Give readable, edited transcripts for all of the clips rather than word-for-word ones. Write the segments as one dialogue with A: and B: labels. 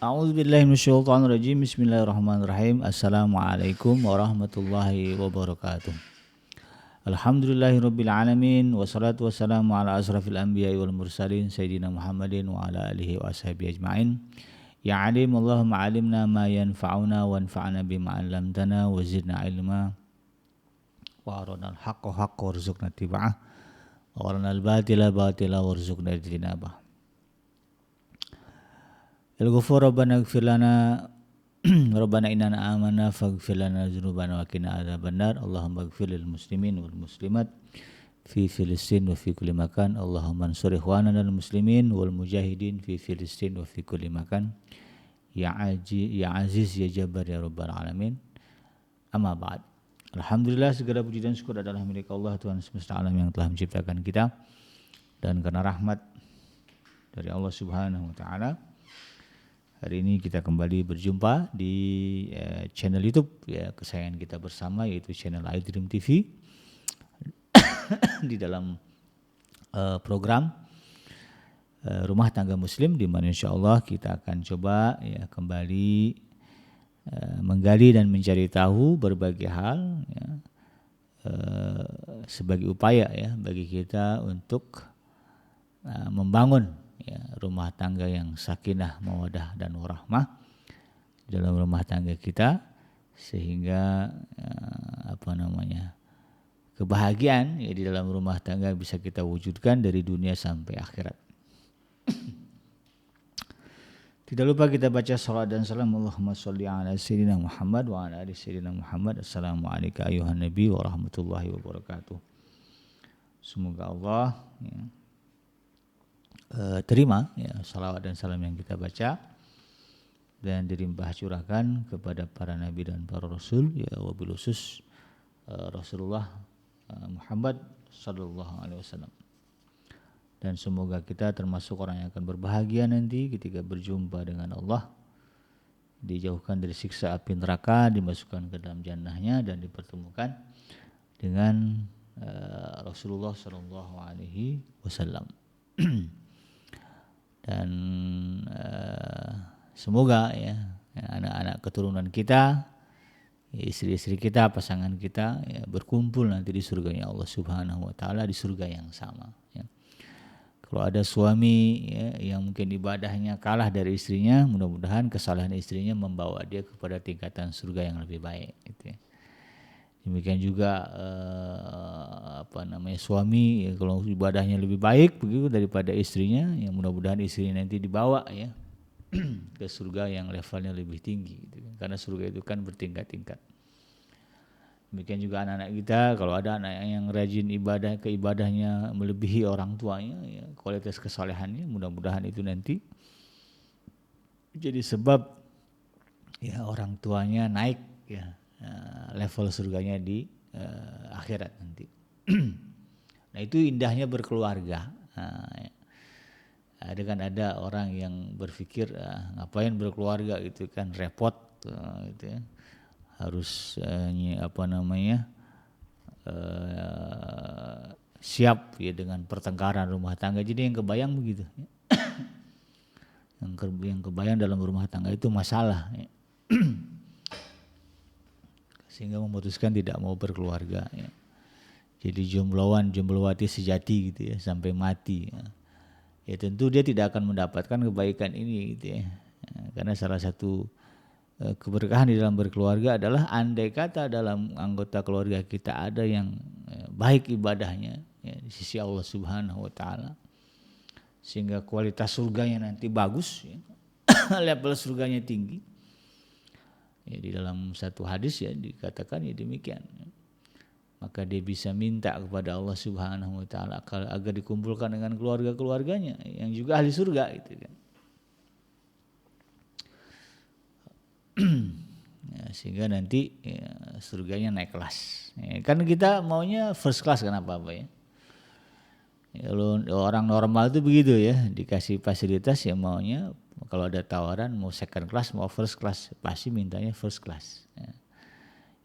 A: A'udzubillahi minasyaitonirrajim. Bismillahirrahmanirrahim. Assalamualaikum warahmatullahi wabarakatuh. Alhamdulillahirabbil alamin wassalatu wassalamu ala asrafil anbiya'i wal mursalin sayyidina Muhammadin wa ala alihi wa ashabihi ajmain. Ya alim Allahumma alimna ma yanfa'una wanfa'na bima 'allamtana wa zidna ilma wa arinal haqqa haqqan warzuqna ittiba'ah wa arinal batila batila warzuqna ijtinabah. Al-Ghafur Rabbana ighfir lana Rabbana innana amanna faghfir lana dzunubana wa qina adzabannar. Allahumma ighfir lil muslimin wal muslimat fi Filistin wa fi kulli makan. Allahumma ansur ikhwanana al muslimin wal mujahidin fi Filistin wa fi kulli makan. Ya Aziz ya Jabbar ya Rabbal alamin. Amma ba'd. Alhamdulillah, segala puji dan syukur adalah milik Allah Tuhan semesta alam yang telah menciptakan kita, dan karena rahmat dari Allah Subhanahu wa taala, hari ini kita kembali berjumpa di channel YouTube ya kesayangan kita bersama, yaitu channel iDream TV di dalam program Rumah Tangga Muslim, di mana insyaallah kita akan coba ya kembali menggali dan mencari tahu berbagai hal ya, sebagai upaya ya bagi kita untuk membangun ya, rumah tangga yang sakinah, mawadah dan warahmah dalam rumah tangga kita, sehingga kebahagiaan ya di dalam rumah tangga bisa kita wujudkan dari dunia sampai akhirat. Tidak lupa kita baca salawat dan salam Allahumma sholli ala sayyidina Muhammad wa ala ali sayyidina Muhammad. Assalamualaikum ayuhan nabi wa rahmatullahi wabarakatuh. Semoga Allah ya, terima ya salawat dan salam yang kita baca dan dilimpah curahkan kepada para nabi dan para rasul ya, wabil khusus Rasulullah Muhammad sallallahu alaihi wasallam. Dan semoga kita termasuk orang yang akan berbahagia nanti ketika berjumpa dengan Allah, dijauhkan dari siksa api neraka, dimasukkan ke dalam jannahnya dan dipertemukan dengan Rasulullah sallallahu alaihi wasallam. Dan semoga ya anak-anak keturunan kita, istri-istri kita, pasangan kita ya, berkumpul nanti di surganya Allah Subhanahu wa taala, di surga yang sama ya. Kalau ada suami ya, yang mungkin ibadahnya kalah dari istrinya, mudah-mudahan kesalahan istrinya membawa dia kepada tingkatan surga yang lebih baik gitu ya. Demikian juga suami ya, kalau ibadahnya lebih baik begitu daripada istrinya, yang mudah-mudahan istrinya nanti dibawa ya ke surga yang levelnya lebih tinggi gitu. Karena surga itu kan bertingkat-tingkat. Demikian juga anak-anak kita, kalau ada anak yang rajin ibadah, keibadahnya melebihi orang tuanya ya, kualitas kesalehannya, mudah-mudahan itu nanti jadi sebab ya orang tuanya naik ya level surganya di akhirat nanti. Nah, itu indahnya berkeluarga. Ada orang yang berpikir ngapain berkeluarga gitu kan, repot gitu ya. Harus siap ya dengan pertengkaran rumah tangga. Jadi yang kebayang begitu ya. yang kebayang dalam rumah tangga itu masalah ya. Sehingga memutuskan tidak mau berkeluarga ya. Jadi jomblowati sejati gitu ya sampai mati ya. Ya tentu dia tidak akan mendapatkan kebaikan ini gitu ya. Karena salah satu keberkahan di dalam berkeluarga adalah andai kata dalam anggota keluarga kita ada yang baik ibadahnya ya, di sisi Allah Subhanahu wa taala, sehingga kualitas surganya nanti bagus ya. Level surganya tinggi. Ya, di dalam satu hadis ya dikatakan ya demikian. Maka dia bisa minta kepada Allah Subhanahu wa taala agar dikumpulkan dengan keluarga-keluarganya yang juga ahli surga gitu kan. Ya, sehingga nanti ya, surganya naik kelas. Ya, kan kita maunya first class kan apa-apa ya. Ya, orang normal itu begitu ya, dikasih fasilitas ya maunya, kalau ada tawaran mau second class mau first class pasti mintanya first class.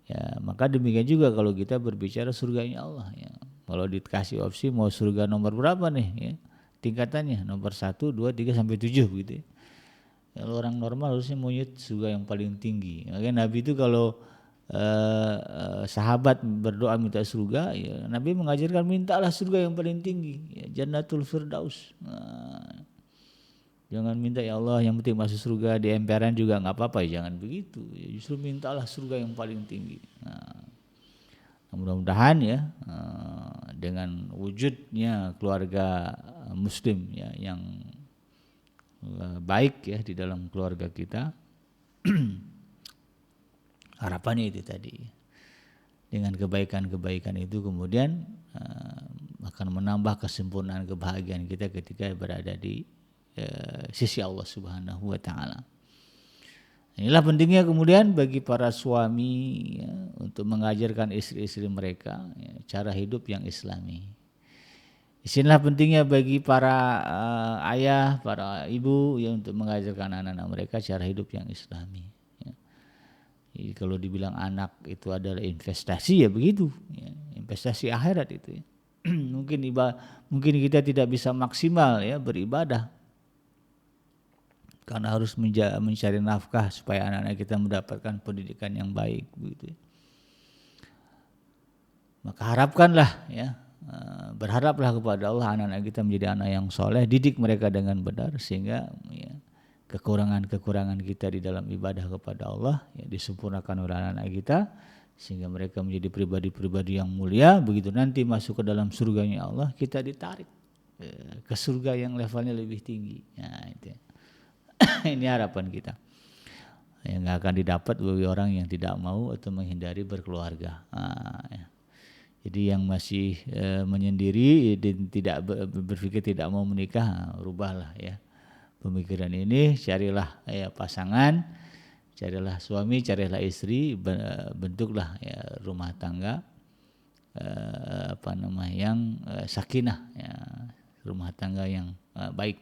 A: Ya, maka demikian juga kalau kita berbicara surganya Allah ya. Kalau dikasih opsi mau surga nomor berapa nih ya, tingkatannya nomor 1, 2, 3 sampai 7 gitu ya. Kalau orang normal harusnya maunya surga yang paling tinggi. Makanya Nabi itu kalau sahabat berdoa minta surga, ya Nabi mengajarkan mintalah surga yang paling tinggi, ya, Jannatul Firdaus. Nah, jangan minta ya Allah yang penting masuk surga, di emperan juga nggak apa-apa, ya jangan begitu. Ya, justru mintalah surga yang paling tinggi. Nah, mudah-mudahan ya dengan wujudnya keluarga Muslim ya yang baik ya di dalam keluarga kita, harapannya itu tadi, dengan kebaikan-kebaikan itu kemudian akan menambah kesempurnaan kebahagiaan kita ketika berada di sisi Allah Subhanahu wa taala. Inilah pentingnya kemudian bagi para suami ya, untuk mengajarkan istri-istri mereka ya, cara hidup yang islami. Disinilah pentingnya bagi para ayah, para ibu ya untuk mengajarkan anak-anak mereka cara hidup yang islami. Ya. Jadi kalau dibilang anak itu adalah investasi ya begitu, ya. Investasi akhirat itu. Ya. mungkin kita tidak bisa maksimal ya beribadah karena harus mencari nafkah supaya anak-anak kita mendapatkan pendidikan yang baik, begitu. Maka harapkanlah ya. Berharaplah kepada Allah anak-anak kita menjadi anak yang soleh, didik mereka dengan benar sehingga ya, kekurangan-kekurangan kita di dalam ibadah kepada Allah ya, disempurnakan oleh anak-anak kita sehingga mereka menjadi pribadi-pribadi yang mulia. Begitu nanti masuk ke dalam surganya Allah, kita ditarik ke surga yang levelnya lebih tinggi. Nah, itu. Ini harapan kita yang nggak akan didapat bagi orang yang tidak mau atau menghindari berkeluarga. Ya. Jadi yang masih menyendiri dan tidak berpikir tidak mau menikah, rubahlah ya pemikiran ini, carilah ya pasangan, carilah suami, carilah istri, bentuklah ya rumah tangga yang sakinah ya, rumah tangga yang baik.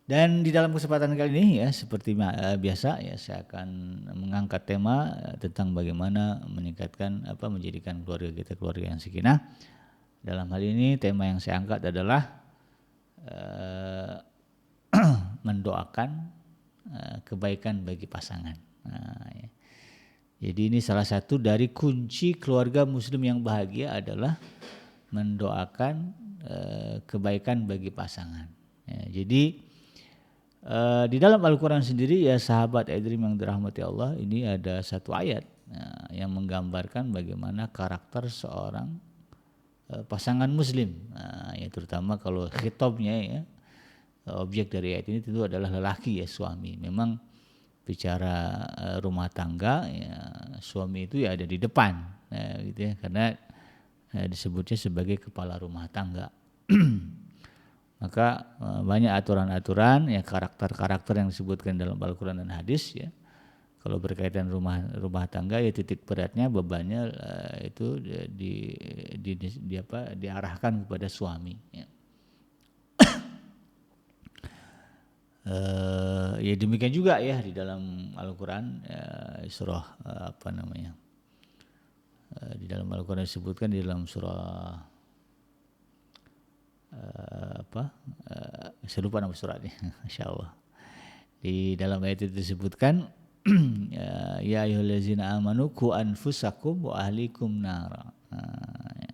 A: Dan di dalam kesempatan kali ini ya seperti biasa ya saya akan mengangkat tema tentang bagaimana menjadikan keluarga kita keluarga yang sakinah. Dalam hal ini tema yang saya angkat adalah mendoakan kebaikan bagi pasangan. Nah, ya. Jadi ini salah satu dari kunci keluarga Muslim yang bahagia adalah mendoakan kebaikan bagi pasangan. Ya, jadi di dalam Al-Quran sendiri ya sahabat Edrim yang dirahmati Allah ini ada satu ayat yang menggambarkan bagaimana karakter seorang pasangan Muslim. Ya terutama kalau khitabnya ya objek dari ayat ini tentu adalah lelaki ya suami. Memang bicara rumah tangga ya suami itu ya ada di depan gitu ya karena disebutnya sebagai kepala rumah tangga. Maka banyak aturan-aturan ya karakter-karakter yang disebutkan dalam Al-Quran dan hadis ya. Kalau berkaitan rumah tangga ya titik beratnya bebannya itu diarahkan kepada suami ya. Ya demikian juga ya di dalam Al-Quran surah di dalam Al-Quran disebutkan di dalam surah saya lupa nama suratnya. Masya Allah. Di dalam ayat itu disebutkan ya ayyuhallazina amanu qu anfusakum wa ahlikum nara. Ya.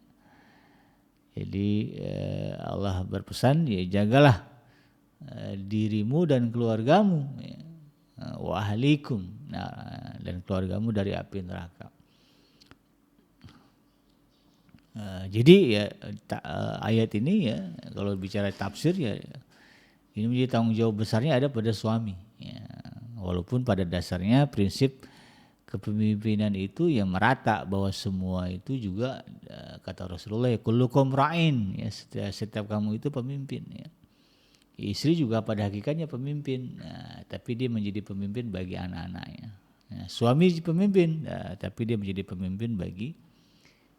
A: Jadi Allah berpesan ya jagalah dirimu dan keluargamu ya. Wa ahlikum dan keluargamu dari api neraka. Jadi ya ayat ini ya kalau bicara tafsir ya ini menjadi tanggung jawab besarnya ada pada suami ya. Walaupun pada dasarnya prinsip kepemimpinan itu ya merata bahwa semua itu juga kata Rasulullah ya kullukum ra'in ya setiap kamu itu pemimpin ya. Istri juga pada hakikatnya pemimpin tapi dia menjadi pemimpin bagi anak-anaknya. Suami pemimpin tapi dia menjadi pemimpin bagi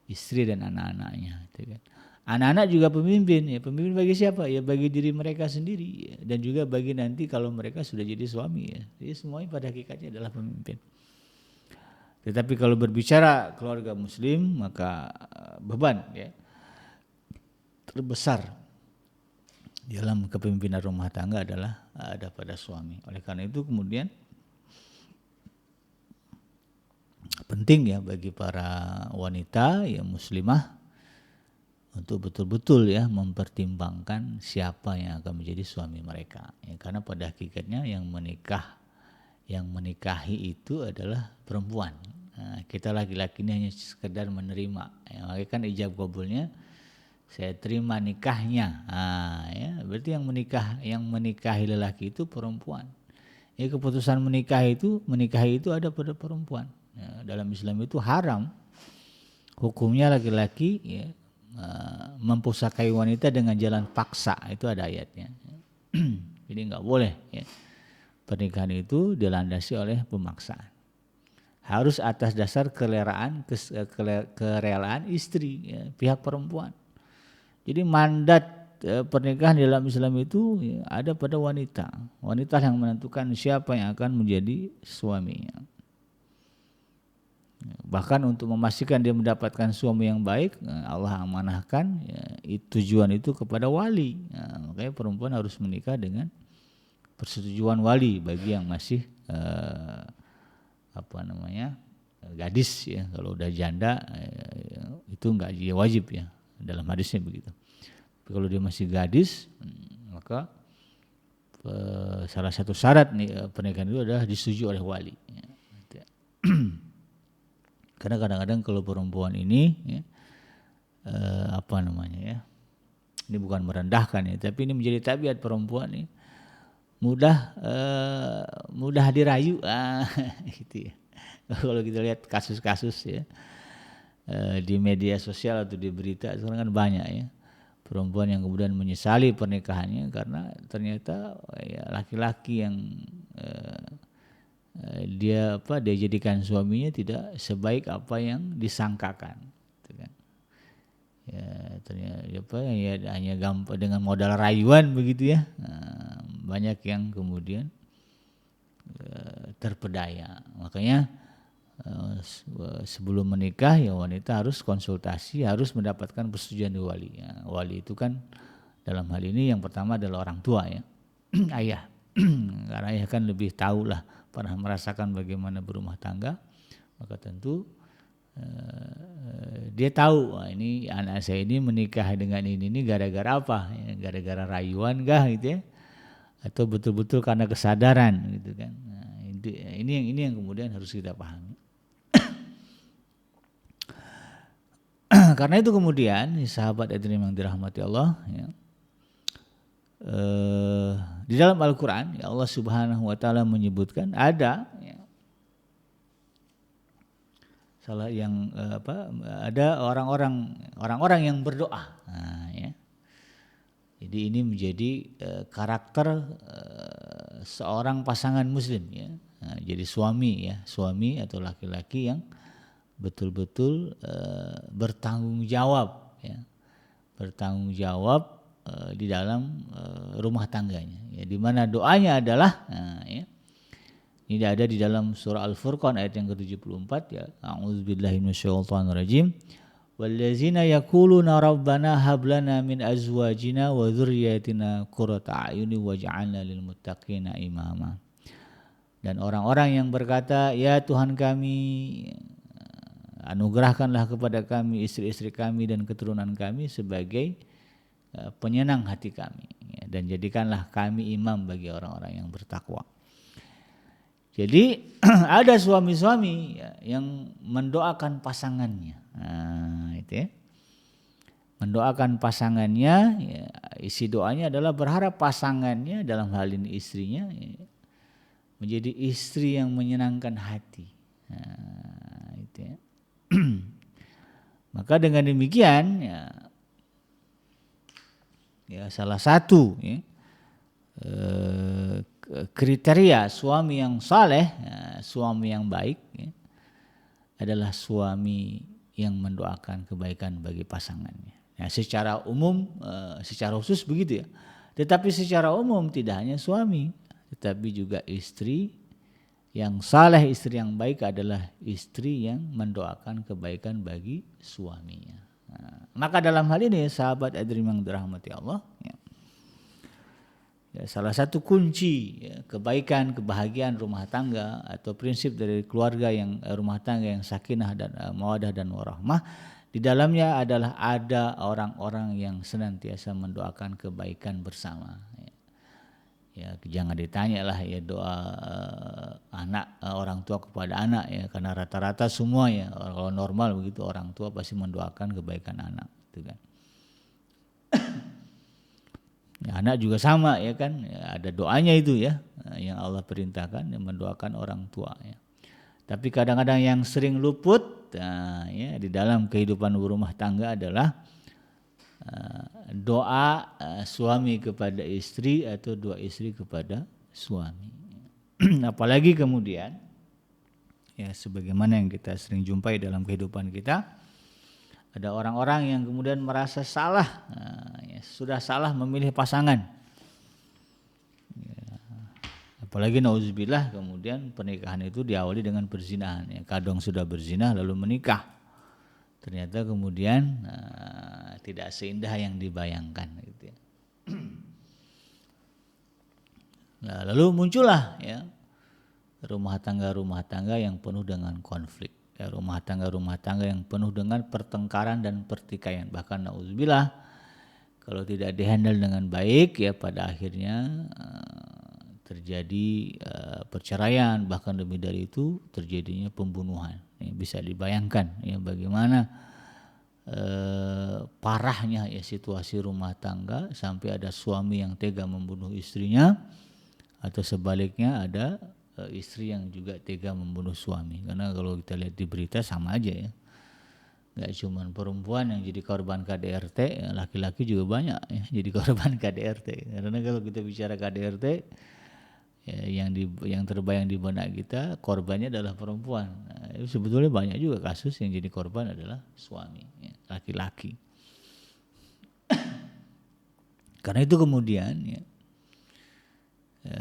A: istri dan anak-anaknya, gitu kan. Anak-anak juga pemimpin, ya pemimpin bagi siapa? Ya bagi diri mereka sendiri ya. Dan juga bagi nanti kalau mereka sudah jadi suami ya. Jadi semuanya pada hakikatnya adalah pemimpin. Tetapi kalau berbicara keluarga Muslim maka beban ya terbesar dalam kepemimpinan rumah tangga adalah ada pada suami. Oleh karena itu kemudian penting ya bagi para wanita yang muslimah untuk betul-betul ya mempertimbangkan siapa yang akan menjadi suami mereka. Ya, karena pada hakikatnya yang menikahi itu adalah perempuan. Nah, kita laki-laki ini hanya sekedar menerima. Ya, makanya kan ijab kabulnya saya terima nikahnya. Nah, ya, berarti yang menikahi lelaki itu perempuan. Ya, keputusan menikahi itu ada pada perempuan. Ya, dalam Islam itu haram. Hukumnya laki-laki ya, mempusakai wanita dengan jalan paksa, itu ada ayatnya. Jadi nggak boleh ya. Pernikahan itu dilandasi oleh pemaksaan. Harus atas dasar kerelaan istri ya, pihak perempuan. Jadi mandat pernikahan dalam Islam itu ya, ada pada wanita. Wanita yang menentukan siapa yang akan menjadi suaminya. Bahkan untuk memastikan dia mendapatkan suami yang baik, Allah amanahkan ya, tujuan itu kepada wali. Nah, makanya perempuan harus menikah dengan persetujuan wali bagi yang masih gadis ya. Kalau udah janda itu enggak wajib ya, dalam hadisnya begitu. Tapi kalau dia masih gadis, maka salah satu syarat nih pernikahan itu adalah disetujui oleh wali. Karena kadang-kadang kalau perempuan ini ya, ini bukan merendahkan ya, tapi ini menjadi tabiat perempuan ini mudah dirayu, gitu ya. Kalau kita lihat kasus-kasus ya di media sosial atau di berita sekarang kan banyak ya perempuan yang kemudian menyesali pernikahannya karena ternyata ya laki-laki yang dia jadikan suaminya tidak sebaik apa yang disangkakan, gitu kan. Ya ternyata hanya gampang dengan modal rayuan begitu ya. Nah, banyak yang kemudian terpedaya. Makanya sebelum menikah ya wanita harus konsultasi, harus mendapatkan persetujuan dari wali. Ya, wali itu kan dalam hal ini yang pertama adalah orang tua ya, ayah. Karena ayah kan lebih tahu lah, pernah merasakan bagaimana berumah tangga, maka tentu dia tahu ini anak saya ini menikah dengan ini gara-gara apa ya, gara-gara rayuan kah gitu ya, atau betul-betul karena kesadaran gitu kan. Nah, ini yang kemudian harus kita pahami. Karena itu kemudian sahabat hadirin yang dirahmati Allah ya, di dalam Al-Quran ya Allah Subhanahu wa Ta'ala menyebutkan ada ya, ada orang-orang yang berdoa. Nah, ya. Jadi ini menjadi karakter seorang pasangan muslim ya. Nah, jadi suami atau laki-laki yang betul-betul bertanggung jawab ya. Bertanggung jawab di dalam rumah tangganya ya, di mana doanya adalah ya, ini ada di dalam surah Al-Furqan ayat yang ke-74 ya. A'udzubillahi minasyaitonirrajim. Wallazina yaquluna rabbana hab lana min azwajina wa dzurriyyatina qurrata a'yuni waj'alna lil muttaqina imama. Dan orang-orang yang berkata, ya Tuhan kami, anugerahkanlah kepada kami istri-istri kami dan keturunan kami sebagai penyenang hati kami ya, dan jadikanlah kami imam bagi orang-orang yang bertakwa. Jadi ada suami-suami ya, yang mendoakan pasangannya, nah, itu ya. Mendoakan pasangannya, ya, isi doanya adalah berharap pasangannya dalam hal ini istrinya ya, menjadi istri yang menyenangkan hati. Nah, itu ya. Maka dengan demikian ya salah satu ya, kriteria suami yang saleh, suami yang baik ya, adalah suami yang mendoakan kebaikan bagi pasangannya. Ya, secara umum, secara khusus begitu ya. Tetapi secara umum tidak hanya suami, tetapi juga istri yang saleh, istri yang baik adalah istri yang mendoakan kebaikan bagi suaminya. Nah, maka dalam hal ini sahabat hadirin yang dirahmati Allah ya, Ya, salah satu kunci ya, kebaikan, kebahagiaan rumah tangga atau prinsip dari keluarga yang rumah tangga yang sakinah dan mawaddah dan warahmah, di dalamnya adalah ada orang-orang yang senantiasa mendoakan kebaikan bersama. Ya, jangan ditanya lah ya doa anak orang tua kepada anak ya, karena rata-rata semua ya kalau normal begitu orang tua pasti mendoakan kebaikan anak, gitu kan. Ya, anak juga sama ya kan, ya, ada doanya itu ya yang Allah perintahkan yang mendoakan orang tua ya. Tapi kadang-kadang yang sering luput ya di dalam kehidupan berumah tangga adalah doa suami kepada istri atau doa istri kepada suami. Apalagi kemudian ya sebagaimana yang kita sering jumpai dalam kehidupan kita, ada orang-orang yang kemudian merasa salah, ya, sudah salah memilih pasangan. Ya, apalagi nauzubillah kemudian pernikahan itu diawali dengan perzinahan. Ya, kadang sudah berzinah lalu menikah. Ternyata kemudian tidak seindah yang dibayangkan. Gitu ya. Nah, lalu muncullah ya rumah tangga yang penuh dengan konflik. Ya, rumah tangga yang penuh dengan pertengkaran dan pertikaian. Bahkan nauzubillah kalau tidak dihandle dengan baik ya pada akhirnya terjadi perceraian, bahkan lebih dari itu terjadinya pembunuhan. Ya, bisa dibayangkan ya bagaimana parahnya ya situasi rumah tangga sampai ada suami yang tega membunuh istrinya atau sebaliknya ada istri yang juga tega membunuh suami. Karena kalau kita lihat di berita sama aja ya, nggak cuma perempuan yang jadi korban KDRT, ya, laki-laki juga banyak ya jadi korban KDRT. Karena kalau kita bicara KDRT ya, yang terbayang di benak kita korbannya adalah perempuan. Nah, sebetulnya banyak juga kasus yang jadi korban adalah suami ya, laki-laki. Karena itu kemudian ya,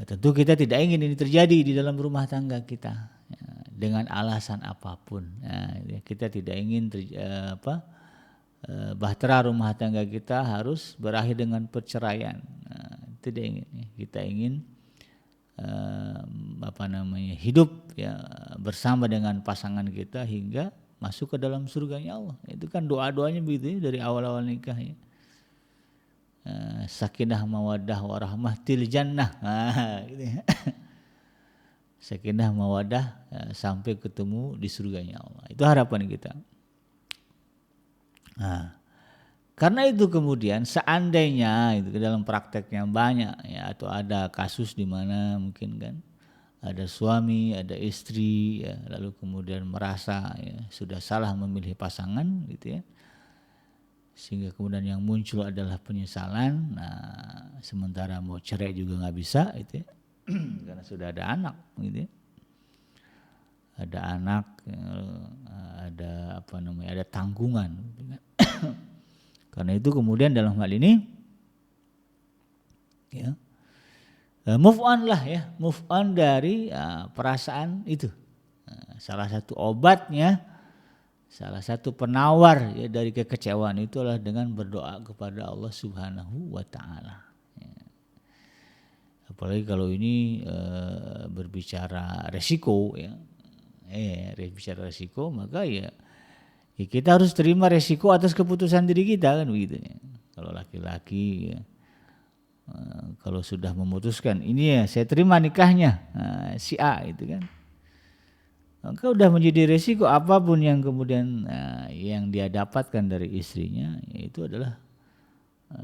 A: tentu kita tidak ingin ini terjadi di dalam rumah tangga kita ya, dengan alasan apapun. Ya, kita tidak ingin bahtera rumah tangga kita harus berakhir dengan perceraian. Tidak ingin. Ya. Kita ingin hidup ya bersama dengan pasangan kita hingga masuk ke dalam surganya Allah. Itu kan doa-doanya begitu ya, dari awal-awal nikah ya. Sakinah mawaddah warahmah til jannah. Gitu ya. Sakinah mawaddah sampai ketemu di surganya Allah. Itu harapan kita. Nah, karena itu kemudian seandainya itu dalam prakteknya banyak ya, atau ada kasus di mana mungkin kan ada suami, ada istri ya, lalu kemudian merasa ya, sudah salah memilih pasangan gitu ya. Sehingga kemudian yang muncul adalah penyesalan. Nah, sementara mau cerai juga nggak bisa, itu ya. Karena sudah ada anak, gitu ya. Ada anak, ada ada tanggungan. Karena itu kemudian dalam hal ini, ya, move on lah ya, move on dari perasaan itu. Salah satu obatnya. Salah satu penawar ya dari kekecewaan itu adalah dengan berdoa kepada Allah Subhanahu wa Ta'ala. Ya. Apalagi kalau ini berbicara resiko ya, berbicara resiko maka ya kita harus terima resiko atas keputusan diri kita kan begitu ya. Kalau laki-laki ya, kalau sudah memutuskan ini ya saya terima nikahnya si A itu kan. Maka udah menjadi resiko apapun yang kemudian yang dia dapatkan dari istrinya, itu adalah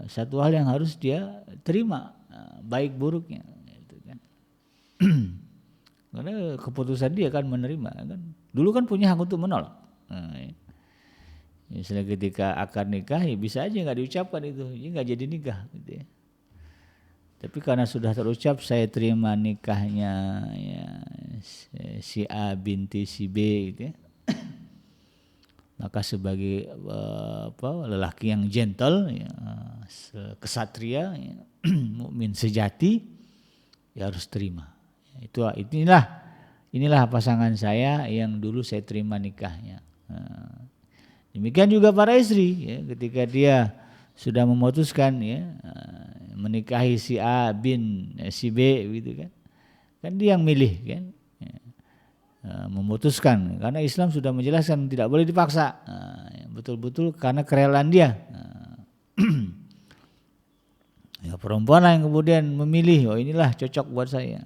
A: satu hal yang harus dia terima baik buruknya. Gitu kan. Karena keputusan dia kan menerima kan. Dulu kan punya hak untuk menolak. Misalnya ketika akad nikah ya bisa aja nggak diucapkan itu, ya nggak jadi nikah. Gitu ya. Tapi karena sudah terucap saya terima nikahnya ya, si A binti si B gitu ya. Maka sebagai lelaki yang gentle ya, kesatria ya, mukmin sejati ya harus terima. Inilah pasangan saya yang dulu saya terima nikahnya. Demikian juga para istri ya, ketika dia sudah memutuskan ya menikahi si A bin si B gitu kan. Kan dia yang milih kan. Memutuskan karena Islam sudah menjelaskan tidak boleh dipaksa. Betul-betul karena kerelaan dia. Ya perempuan lah yang kemudian memilih, oh inilah cocok buat saya.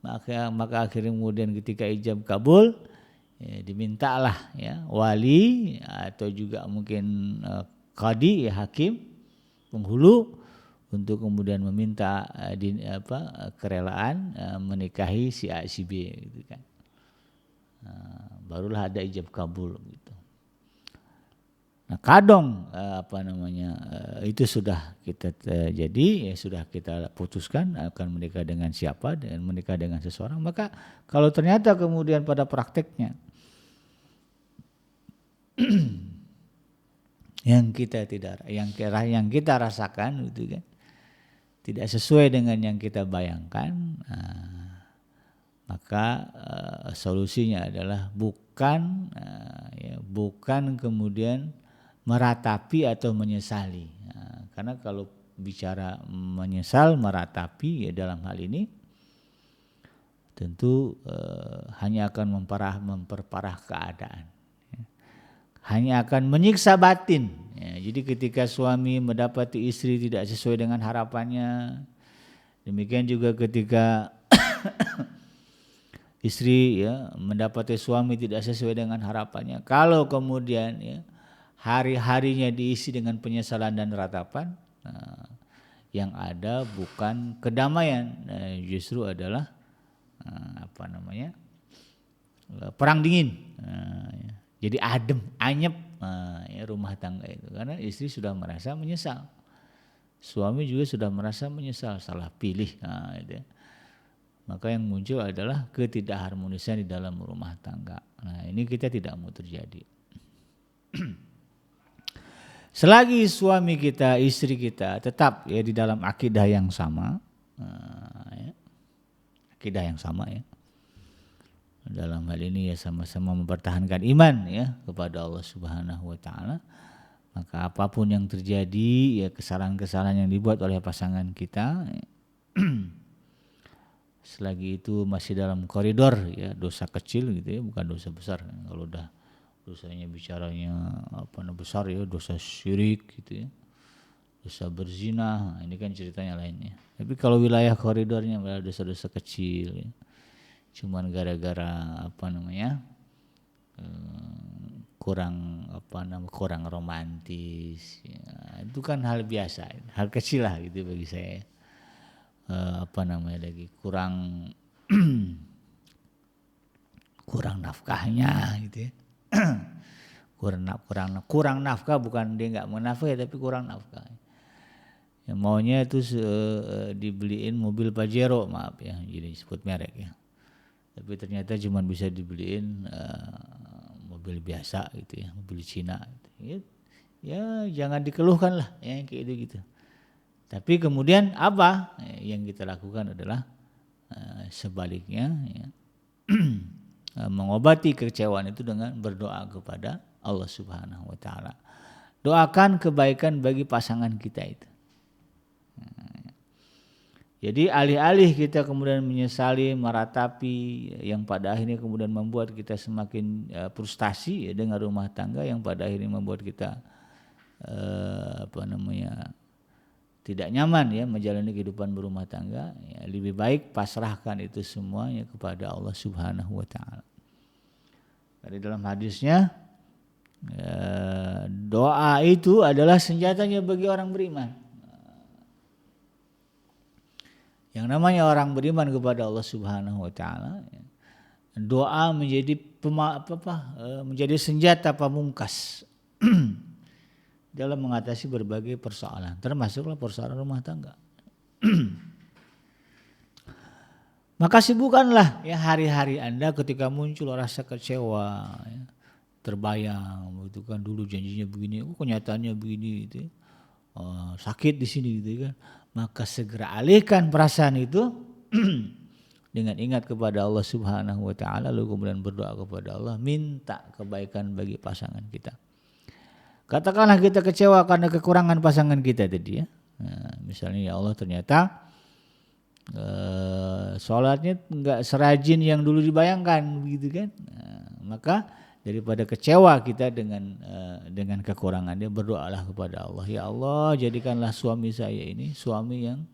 A: Maka akhirnya kemudian ketika ijab kabul, ya, dimintalah ya wali atau juga mungkin qadi ya, hakim penghulu untuk kemudian meminta kerelaan menikahi si A si B gitu kan. Barulah ada ijab kabul gitu. Nah kadang itu sudah kita jadi ya sudah kita putuskan akan menikah dengan siapa dan menikah dengan seseorang, maka kalau ternyata kemudian pada prakteknya yang kita rasakan gitu kan tidak sesuai dengan yang kita bayangkan, maka solusinya adalah bukan kemudian meratapi atau menyesali. Karena kalau bicara menyesal, meratapi ya dalam hal ini tentu hanya akan memperparah keadaan. Hanya akan menyiksa batin. Jadi ketika suami mendapati istri tidak sesuai dengan harapannya, demikian juga ketika istri ya mendapati suami tidak sesuai dengan harapannya. Kalau kemudian ya hari-harinya diisi dengan penyesalan dan ratapan, yang ada bukan kedamaian, justru adalah perang dingin. Jadi adem, anyep rumah tangga itu karena istri sudah merasa menyesal, suami juga sudah merasa menyesal salah pilih. Itu. Maka yang muncul adalah ketidakharmonisan di dalam rumah tangga. Nah ini kita tidak mau terjadi. Selagi suami kita, istri kita tetap ya di dalam akidah yang sama, akidah yang sama ya. Dalam hal ini ya sama-sama mempertahankan iman ya kepada Allah Subhanahu wa taala. Maka apapun yang terjadi ya kesalahan-kesalahan yang dibuat oleh pasangan kita selagi itu masih dalam koridor ya dosa kecil gitu ya, bukan dosa besar. Kalau udah dosanya bicaranya besar ya, dosa syirik gitu ya, dosa berzina, ini kan ceritanya lainnya. Tapi kalau wilayah koridornya adalah dosa-dosa kecil ya, cuman gara-gara kurang romantis ya, itu kan hal biasa, hal kecil lah gitu bagi saya. Kurang nafkahnya gitu ya. kurang nafkah, bukan dia nggak menafkahi tapi kurang nafkah. Ya, maunya itu dibeliin mobil Pajero, maaf ya, jadi sebut merek ya. Tapi ternyata cuma bisa dibeliin mobil biasa gitu ya, mobil Cina. Gitu. Ya jangan dikeluhkan lah ya kayak gitu. Tapi kemudian apa yang kita lakukan adalah sebaliknya ya. Mengobati kekecewaan itu dengan berdoa kepada Allah Subhanahu wa taala. Doakan kebaikan bagi pasangan kita itu. Jadi alih-alih kita kemudian menyesali, meratapi yang pada akhirnya kemudian membuat kita semakin frustasi ya, dengan rumah tangga yang pada akhirnya membuat kita tidak nyaman ya menjalani kehidupan berumah tangga, ya, lebih baik pasrahkan itu semuanya kepada Allah Subhanahu wa taala. Dari dalam hadisnya doa itu adalah senjatanya bagi orang beriman. Yang namanya orang beriman kepada Allah Subhanahu wa taala, doa menjadi senjata pamungkas dalam mengatasi berbagai persoalan, termasuklah persoalan rumah tangga. Maka sibukkanlah ya hari-hari Anda ketika muncul rasa kecewa, ya, terbayang itu kan dulu janjinya begini, kenyataannya begini gitu. Sakit di sini gitu kan. Maka segera alihkan perasaan itu dengan ingat kepada Allah Subhanahu wa taala, lalu kemudian berdoa kepada Allah, minta kebaikan bagi pasangan kita. Katakanlah kita kecewa karena kekurangan pasangan kita tadi ya. Nah, misalnya ya Allah ternyata sholatnya nggak serajin yang dulu dibayangkan, begitu kan? Nah, maka daripada kecewa kita dengan kekurangannya, berdoalah kepada Allah, ya Allah jadikanlah suami saya ini suami yang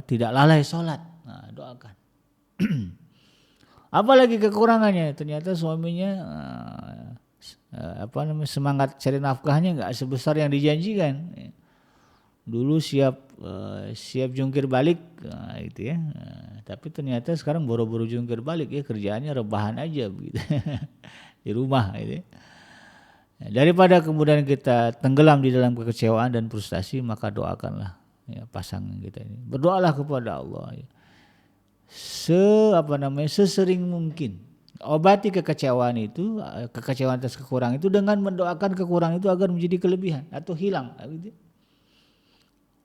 A: tidak lalai sholat. Nah, doakan. Apalagi kekurangannya, ternyata suaminya semangat cari nafkahnya nggak sebesar yang dijanjikan. Dulu siap jungkir balik, gitu ya. Tapi ternyata sekarang boro-boro jungkir balik ya, kerjaannya rebahan aja begitu di rumah, gitu ya. Daripada kemudian kita tenggelam di dalam kekecewaan dan frustasi, maka doakanlah ya pasangan kita ini. Berdoalah kepada Allah ya. Sesering mungkin. Obati kekecewaan itu, kekecewaan atas kekurangan itu dengan mendoakan kekurangan itu agar menjadi kelebihan atau hilang, gitu.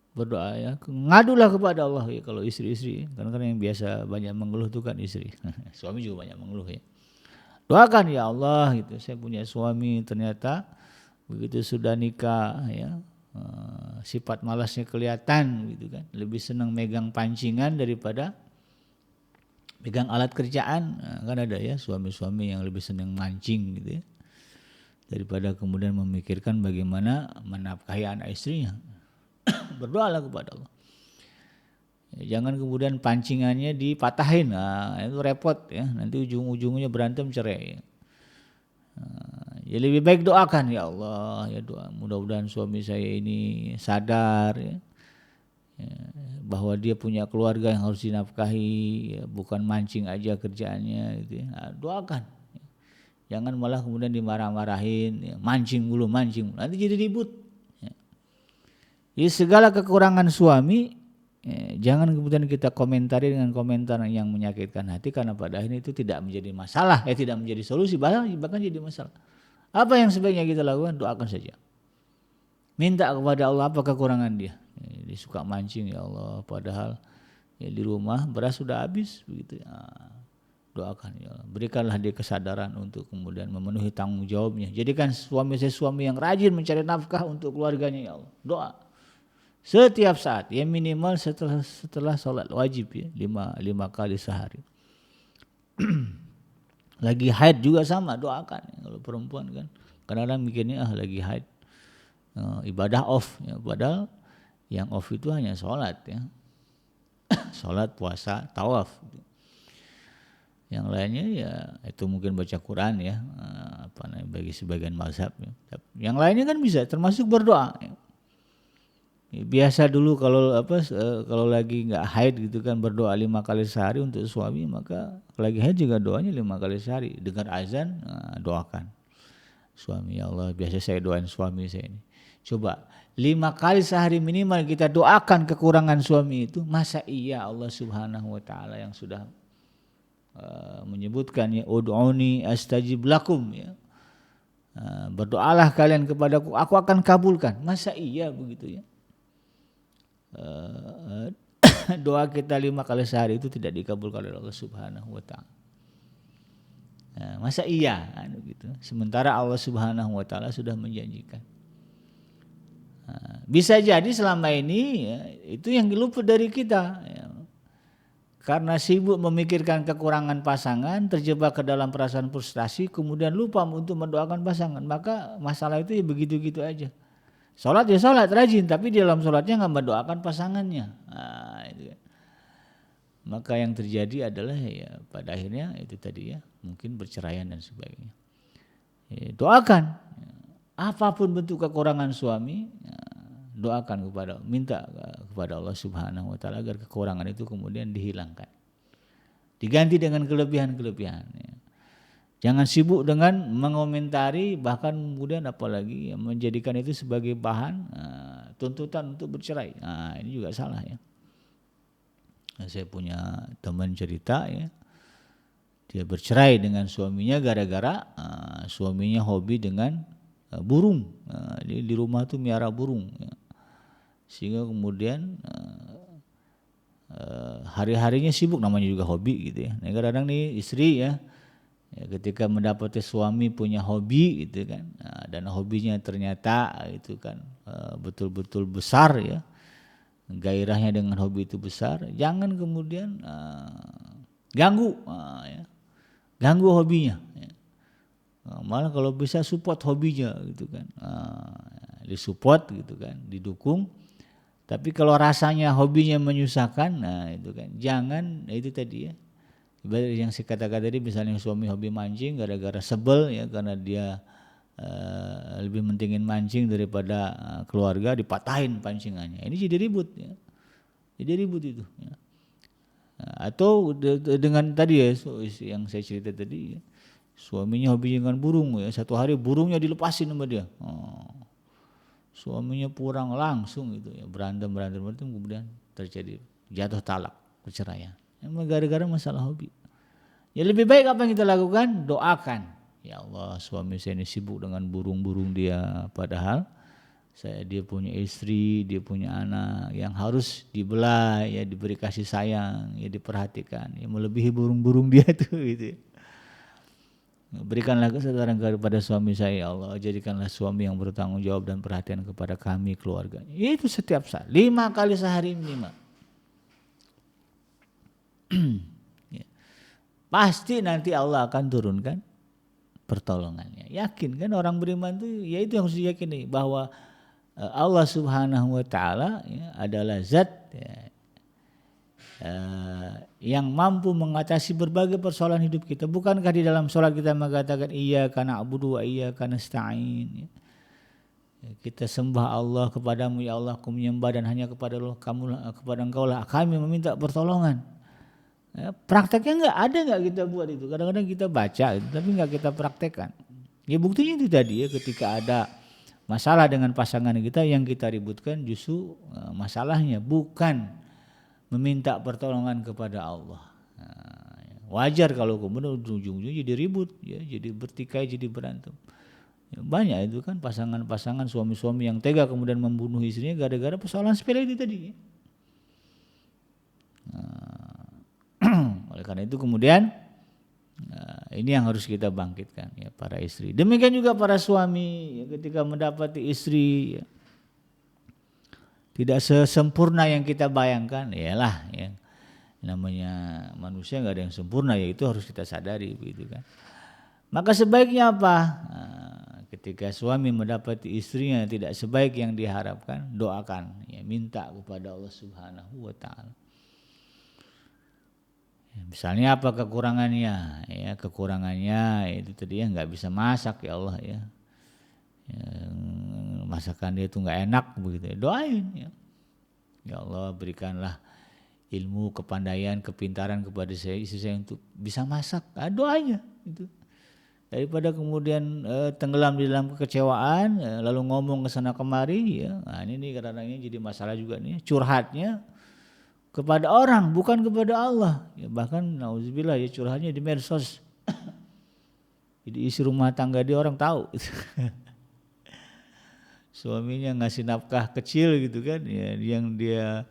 A: Berdoa ya, ngadulah kepada Allah ya kalau istri-istri, karena yang biasa banyak mengeluh itu kan istri. Suami juga banyak mengeluh ya. Doakan ya Allah gitu, saya punya suami ternyata begitu sudah nikah ya, sifat malasnya kelihatan gitu kan, lebih senang megang pancingan daripada megang alat kerjaan. Kan ada ya suami-suami yang lebih senang mancing gitu ya, daripada kemudian memikirkan bagaimana menafkahi anak istrinya. Berdoalah kepada Allah. Jangan kemudian pancingannya dipatahin, itu repot ya. Nanti ujung-ujungnya berantem cerai. Ya lebih baik doakan ya Allah ya, doa mudah-mudahan suami saya ini sadar ya, bahwa dia punya keluarga yang harus dinafkahi, ya, bukan mancing aja kerjaannya gitu ya. Doakan. Jangan malah kemudian dimarah-marahin, ya, mancing mulu, nanti jadi ribut. Jadi segala kekurangan suami jangan kemudian kita komentari dengan komentar yang menyakitkan hati, karena pada akhirnya itu tidak menjadi masalah, tidak menjadi solusi, bahkan jadi masalah. Apa yang sebaiknya kita lakukan? Doakan saja. Minta kepada Allah apa kekurangan dia. Dia suka mancing ya Allah, padahal ya di rumah beras sudah habis begitu. Doakan ya Allah, berikanlah dia kesadaran untuk kemudian memenuhi tanggung jawabnya. Jadikan suami yang rajin mencari nafkah untuk keluarganya ya Allah. Doa setiap saat ya, minimal setelah sholat wajib ya, 5 kali sehari. Lagi haid juga sama, doakan ya. Kalau perempuan kan kadang-kadang mikirnya lagi haid, ibadah off ya, padahal yang off itu hanya sholat ya. Sholat, puasa, tawaf. Yang lainnya ya itu mungkin baca Quran ya, bagi sebagian mazhab ya. Yang lainnya kan bisa termasuk berdoa ya. Biasa dulu kalau lagi nggak haid gitu kan, berdoa 5 kali sehari untuk suami, maka lagi haid juga doanya 5 kali sehari. Dengar azan, doakan suami, ya Allah biasa saya doain suami saya ini. Coba 5 kali sehari minimal kita doakan kekurangan suami itu. Masa iya Allah Subhanahu wa taala yang sudah menyebutkan ya, ud'uni astajib lakum ya. Berdoalah kalian kepadaku, aku akan kabulkan. Masa iya begitu ya? Doa kita 5 kali sehari itu tidak dikabulkan oleh Allah Subhanahu wa taala. Masa iya gitu. Sementara Allah Subhanahu wa taala sudah menjanjikan. Bisa jadi selama ini ya, itu yang luput dari kita ya. Karena sibuk memikirkan kekurangan pasangan, terjebak ke dalam perasaan frustasi, kemudian lupa untuk mendoakan pasangan, maka masalah itu ya begitu-gitu aja. Sholat ya sholat rajin, tapi di dalam sholatnya nggak mendoakan pasangannya. Itu kan. Maka yang terjadi adalah ya pada akhirnya itu tadi ya, mungkin perceraian dan sebagainya. Doakan apapun bentuk kekurangan suami, doakan minta kepada Allah Subhanahu wa taala agar kekurangan itu kemudian dihilangkan, diganti dengan kelebihan-kelebihan ya. Jangan sibuk dengan mengomentari, bahkan kemudian apalagi menjadikan itu sebagai bahan tuntutan untuk bercerai. Ini juga salah ya. Saya punya teman cerita ya, dia bercerai dengan suaminya gara-gara suaminya hobi dengan burung. Di rumah tuh miara burung ya. Sehingga kemudian hari-harinya sibuk, namanya juga hobi gitu ya. Nah, kadang-kadang nih istri ya, ketika mendapati suami punya hobi gitu kan, dan hobinya ternyata itu kan betul-betul besar ya, gairahnya dengan hobi itu besar, jangan kemudian ganggu ya, ganggu hobinya ya. Malah kalau bisa support hobinya gitu kan, disupport gitu kan, didukung. Tapi kalau rasanya hobinya menyusahkan, nah itu kan jangan, itu tadi ya. Ibarat yang saya katakan tadi, misalnya suami hobi mancing gara-gara sebel ya karena dia lebih mentingin mancing daripada keluarga, dipatahin pancingannya. Ini jadi ribut ya. Jadi ribut itu ya. Atau dengan tadi ya yang saya cerita tadi ya, suaminya hobi dengan burung ya, satu hari burungnya dilepasin sama dia. Suaminya pulang langsung gitu ya, berantem kemudian terjadi jatuh talak, perceraian. Gara-gara masalah hobi. Ya lebih baik apa yang kita lakukan? Doakan. Ya Allah, suami saya ini sibuk dengan burung-burung dia, padahal dia punya istri, dia punya anak yang harus dibelai, ya diberi kasih sayang, ya diperhatikan, ya melebihi burung-burung dia tuh gitu. Berikanlah kesadaran kepada suami saya, ya Allah, jadikanlah suami yang bertanggung jawab dan perhatian kepada kami keluarga. Itu setiap saat, 5 kali sehari minimal. Ya. Pasti nanti Allah akan turunkan pertolongannya. Yakin kan orang beriman itu, ya itu yang harus diyakini bahwa Allah Subhanahu wa Ta'ala ya, adalah zat ya, yang mampu mengatasi berbagai persoalan hidup kita. Bukankah di dalam sholat kita mengatakan iyyaka na'budu wa iyyaka nasta'in ya. Kita sembah Allah, kepadamu ya Allah aku menyembah dan hanya kepada Allah, kepada Engkau lah kami meminta pertolongan. Ya, prakteknya ada nggak kita buat itu? Kadang-kadang kita baca tapi nggak kita praktekkan. Ya buktinya itu tadi ya, ketika ada masalah dengan pasangan kita, yang kita ributkan justru masalahnya, bukan meminta pertolongan kepada Allah. Wajar kalau kemudian ujung-ujungnya jadi ribut, ya, jadi bertikai, jadi berantem. Ya, banyak itu kan pasangan-pasangan suami-suami yang tega kemudian membunuh istrinya gara-gara persoalan sepele itu tadi. Oleh karena itu kemudian ini yang harus kita bangkitkan ya, para istri. Demikian juga para suami ya, ketika mendapati istri ya, tidak sesempurna yang kita bayangkan, yalah ya, namanya manusia nggak ada yang sempurna, ya itu harus kita sadari begitu kan. Maka sebaiknya apa? Ketika suami mendapati istrinya tidak sebaik yang diharapkan, doakan ya, minta kepada Allah Subhanahu wa Ta'ala. Misalnya apa kekurangannya? Ya kekurangannya itu tadi ya, nggak bisa masak ya Allah ya. Masakan dia itu nggak enak begitu ya, doain ya. Ya Allah berikanlah ilmu, kepandaian, kepintaran kepada saya, istri saya untuk bisa masak. Doanya itu. Daripada kemudian tenggelam di dalam kekecewaan, lalu ngomong ke sana kemari ya. Nah, ini kadang-kadang jadi masalah juga nih, curhatnya kepada orang bukan kepada Allah ya, bahkan nauzubillah ya curhatnya di medsos. Jadi isi rumah tangga dia orang tahu. Suaminya ngasih nafkah kecil gitu kan ya, yang dia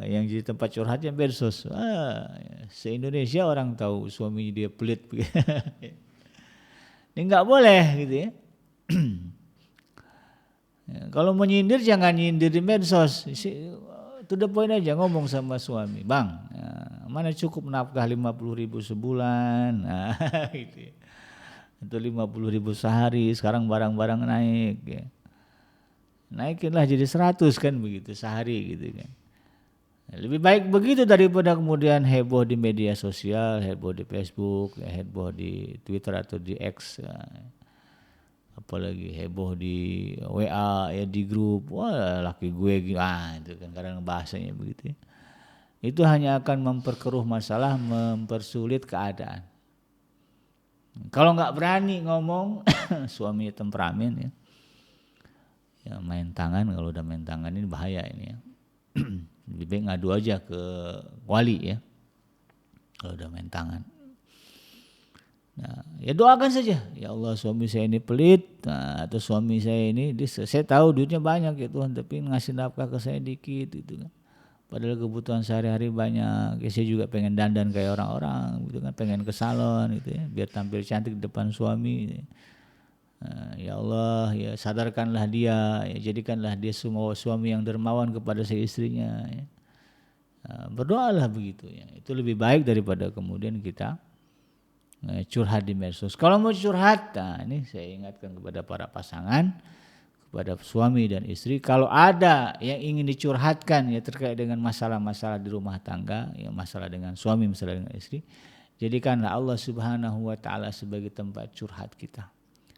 A: yang jadi tempat curhatnya medsos. Se-Indonesia orang tahu suaminya dia pelit. Ini nggak boleh gitu ya. Ya, kalau menyindir jangan nyindir di medsos. To the point aja, ngomong sama suami, bang, ya, mana cukup nafkah 50.000 sebulan, nah, gitu ya. Atau 50.000 sehari, sekarang barang-barang naik, ya. Naikinlah jadi 100 kan begitu sehari gitu kan. Lebih baik begitu daripada kemudian heboh di media sosial, heboh di Facebook, heboh di Twitter atau di X. Ya. Apalagi heboh di WA ya, di grup, wah laki gue itu kan kadang bahasanya begitu ya. Itu hanya akan memperkeruh masalah, mempersulit keadaan. Kalau nggak berani ngomong, suami temperamen ya, ya main tangan. Kalau udah main tangan ini bahaya ini ya. Lebih baik ngadu aja ke wali ya, kalau udah main tangan. Nah, ya doakan saja, ya Allah suami saya ini pelit, atau suami saya ini, saya tahu duitnya banyak ya Tuhan, tapi ngasih nafkah ke saya dikit gitu kan. Padahal kebutuhan sehari-hari banyak, ya saya juga pengen dandan kayak orang-orang gitu kan, pengen ke salon gitu ya, biar tampil cantik di depan suami. Ya Allah, ya sadarkanlah dia, ya jadikanlah dia semua suami yang dermawan kepada si istrinya. Ya. Berdoalah begitu. Ya. Itu lebih baik daripada kemudian kita curhat di medsos. Kalau mau curhat, nah ini saya ingatkan kepada para pasangan, kepada suami dan istri, kalau ada yang ingin dicurhatkan ya terkait dengan masalah-masalah di rumah tangga, ya masalah dengan suami, masalah dengan istri, jadikanlah Allah Subhanahu wa taala sebagai tempat curhat kita.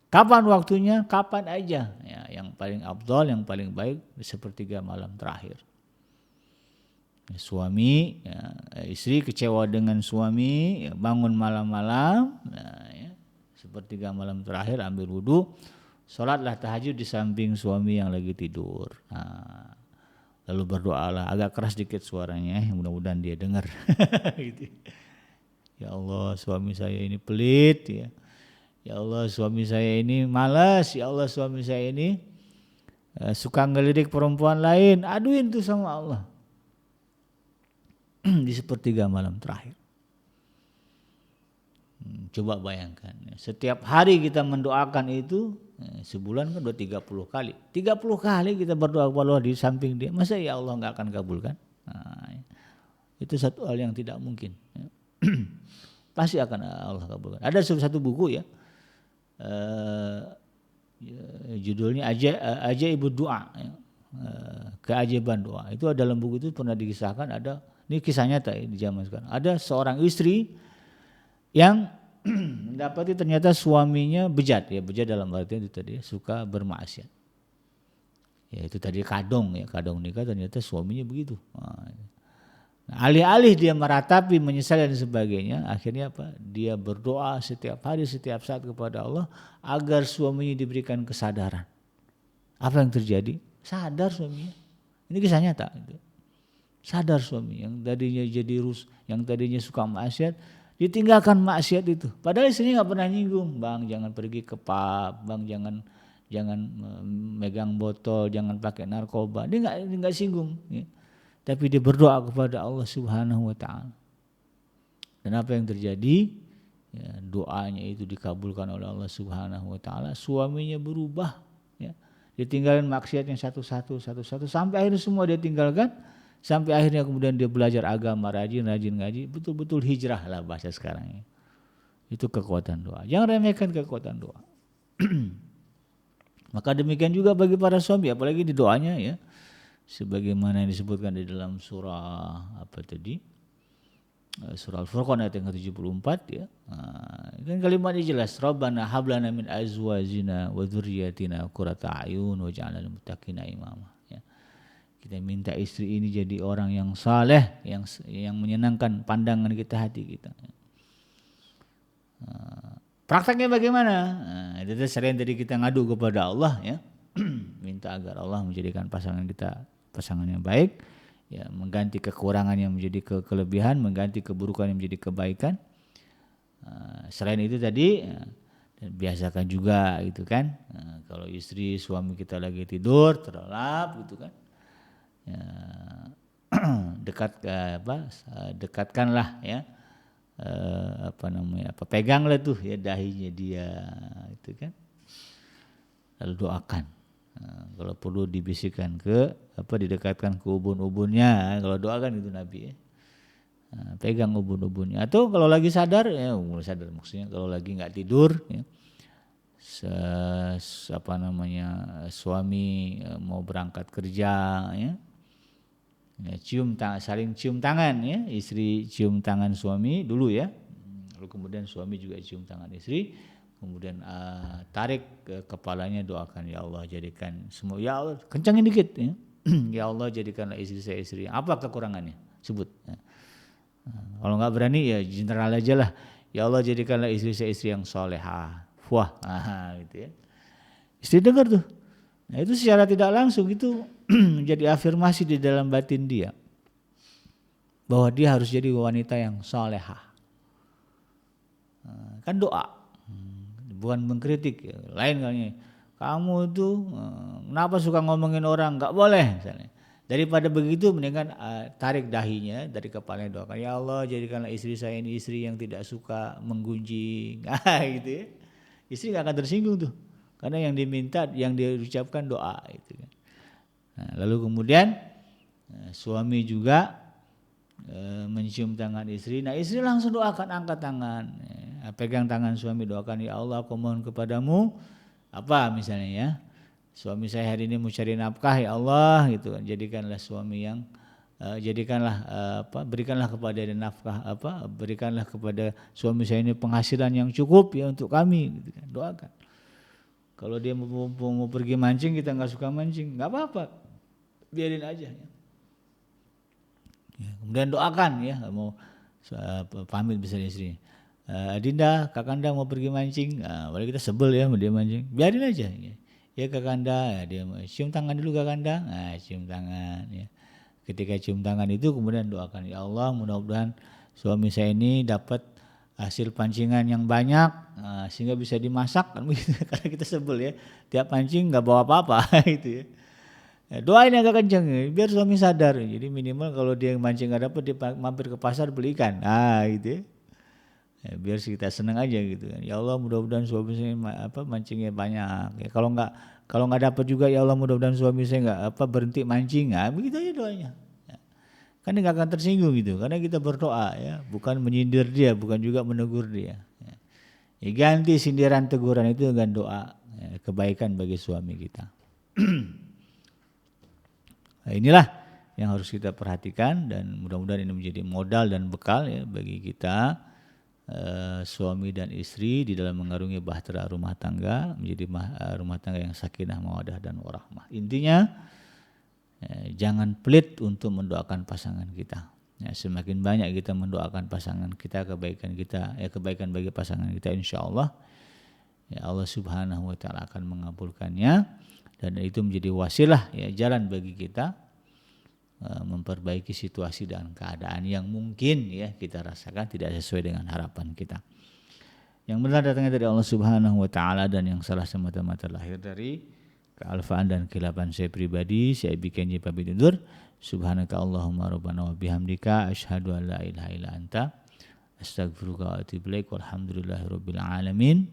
A: Kapan waktunya? Kapan aja. Ya, yang paling afdal, yang paling baik di sepertiga malam terakhir. Ya, suami, ya, istri kecewa dengan suami, ya, bangun malam-malam, ya, sepertiga malam terakhir ambil wudhu, sholatlah tahajud di samping suami yang lagi tidur. Nah, lalu berdoalah, agak keras dikit suaranya, mudah-mudahan dia dengar. Gitu. Ya Allah, suami saya ini pelit, ya. Ya Allah, suami saya ini malas. Ya Allah, suami saya ini suka ngelirik perempuan lain. Aduin tuh sama Allah. Di sepertiga malam terakhir. Coba bayangkan. Setiap hari kita mendoakan itu, sebulan kan udah 30 kali. 30 kali kita berdoa kepada Allah di samping dia. Masa ya Allah gak akan kabulkan? Nah, itu satu hal yang tidak mungkin. Pasti akan Allah kabulkan. Ada satu buku ya. Judulnya Ajaibud Doa, ya. Keajaiban doa. Itu dalam buku itu pernah dikisahkan, ada, ini kisah nyata ya, di zaman sekarang. Ada seorang istri yang mendapati ternyata suaminya bejat, ya bejat dalam artian itu tadi suka bermaksiat. Ya itu tadi kadong nikah ternyata suaminya begitu. Nah, alih-alih dia meratapi, menyesal dan sebagainya, akhirnya apa? Dia berdoa setiap hari, setiap saat kepada Allah agar suaminya diberikan kesadaran. Apa yang terjadi? Sadar suaminya. Ini kisah nyata. Sadar suami yang tadinya yang tadinya suka maksiat, ditinggalkan maksiat itu. Padahal istrinya nggak pernah nyinggung, bang jangan pergi ke pub, bang jangan megang botol, jangan pakai narkoba. Dia nggak singgung. Ya. Tapi dia berdoa kepada Allah Subhanahu wa taala. Dan apa yang terjadi? Ya, doanya itu dikabulkan oleh Allah Subhanahu wa taala. Suaminya berubah, ya. Dia tinggalin maksiat yang satu-satu sampai akhirnya semua dia tinggalkan, sampai akhirnya kemudian dia belajar agama, rajin ngaji, betul-betul hijrah lah bahasa sekarang ini. Itu kekuatan doa. Jangan remehkan kekuatan doa. Maka demikian juga bagi para suami, apalagi di doanya ya. Sebagaimana yang disebutkan di dalam surah apa tadi? Surah Al-Furqan ayat yang ke-74 ya. Kan kalimatnya jelas, Rabbana hablana min azwajina wa dzurriyyatina qurrata a'yun waj'alna lil muttaqina imama. Ya. Kita minta istri ini jadi orang yang saleh, yang menyenangkan pandangan kita, hati kita. Prakteknya bagaimana? Itu sering tadi kita ngadu kepada Allah ya. Minta agar Allah menjadikan pasangan kita pasangan yang baik, ya, mengganti kekurangan yang menjadi kelebihan, mengganti keburukan yang menjadi kebaikan. Selain itu tadi, biasakan juga gitu kan, kalau istri suami kita lagi tidur terlelap gitu kan, ya, dekatkanlah ya, peganglah tuh ya dahinya dia itu kan, lalu doakan. Kalau perlu dibisikkan didekatkan ke ubun-ubunnya. Kalau doakan itu Nabi ya. Pegang ubun-ubunnya. Atau kalau lagi sadar, ya mulai sadar maksudnya. Kalau lagi nggak tidur, ya, suami mau berangkat kerja, ya, saling cium tangan, ya, istri cium tangan suami dulu ya. Lalu kemudian suami juga cium tangan istri. Kemudian tarik ke kepalanya, doakan ya Allah jadikan semua, ya Allah kencangin dikit ya. Ya Allah jadikanlah istri saya istri. Apa kekurangannya? Sebut. Ya. Kalau nggak berani ya general aja lah. Ya Allah jadikanlah istri saya istri yang solehah. Wah, gitu ya. Istri dengar tuh. Nah itu secara tidak langsung itu menjadi afirmasi di dalam batin dia bahwa dia harus jadi wanita yang solehah. Kan doa. Bukan mengkritik, ya. Lain kali kamu itu kenapa suka ngomongin orang, nggak boleh misalnya. Daripada begitu mendingan tarik dahinya dari kepalanya, doakan ya Allah jadikanlah istri saya ini istri yang tidak suka menggunjing, gitu ya. Istri nggak akan tersinggung tuh. Karena yang diminta, yang diucapkan doa itu kan. Nah, lalu kemudian suami juga mencium tangan istri. Nah, istri langsung doakan, angkat tangan. Pegang tangan suami, doakan, ya Allah aku mohon kepadamu apa misalnya ya. Suami saya hari ini mau cari nafkah ya Allah gitu kan. Jadikanlah suami yang berikanlah kepada dia nafkah berikanlah kepada suami saya ini penghasilan yang cukup ya untuk kami gitu kan. Doakan. Kalau dia mau pergi mancing, kita nggak suka mancing, nggak apa-apa, biarin aja. Ya, kemudian doakan ya, mau pamit bisa istri. Dinda, Kakanda mau pergi mancing, boleh kita sebel ya mau dia mancing, biarin aja. Ya Kakanda, ya, dia cium tangan dulu Kakanda, cium tangan. Ya. Ketika cium tangan itu kemudian doakan, ya Allah mudah-mudahan suami saya ini dapat hasil pancingan yang banyak sehingga bisa dimasak kan begitu. Karena kita sebel ya, tiap pancing nggak bawa apa-apa gitu ya. Doain agak kenceng biar suami sadar. Jadi minimal kalau dia mancing nggak dapat, dia mampir ke pasar beli ikan. Gitu ya. Biar kita senang aja gitu kan. Ya Allah mudah-mudahan suami saya mancingnya banyak. Ya, kalau nggak dapat juga, ya Allah mudah-mudahan suami saya nggak berhenti mancing. Begitu aja doanya. Kan dia nggak akan tersinggung gitu, karena kita berdoa ya, bukan menyindir dia, bukan juga menegur dia. Ya, ganti sindiran teguran itu dengan doa ya, kebaikan bagi suami kita. Nah, inilah yang harus kita perhatikan dan mudah-mudahan ini menjadi modal dan bekal ya bagi kita suami dan istri di dalam mengarungi bahtera rumah tangga, menjadi rumah tangga yang sakinah, mawaddah dan warahmah. Intinya jangan pelit untuk mendoakan pasangan kita. Ya, semakin banyak kita mendoakan pasangan kita, kebaikan bagi pasangan kita, insya Allah ya Allah Subhanahu Wa Taala akan mengabulkannya, dan itu menjadi wasilah ya, jalan bagi kita memperbaiki situasi dan keadaan yang mungkin ya kita rasakan tidak sesuai dengan harapan kita. Yang benar datangnya dari Allah Subhanahu Wa Taala, dan yang salah semata-mata lahir dari kealfaan dan kehilapan saya pribadi. Saya bikin pamit undur. Subhanaka Allahumma rabbana wa bihamdika asyhadu an la ilaha illa anta astaghfiruka wa atubu ilaik. Walhamdulillahirabbil alamin.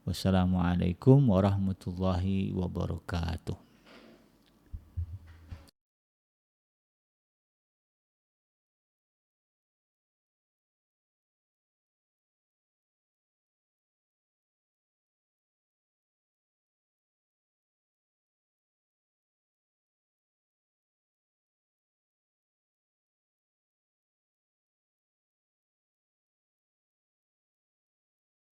A: Wassalamualaikum warahmatullahi wabarakatuh.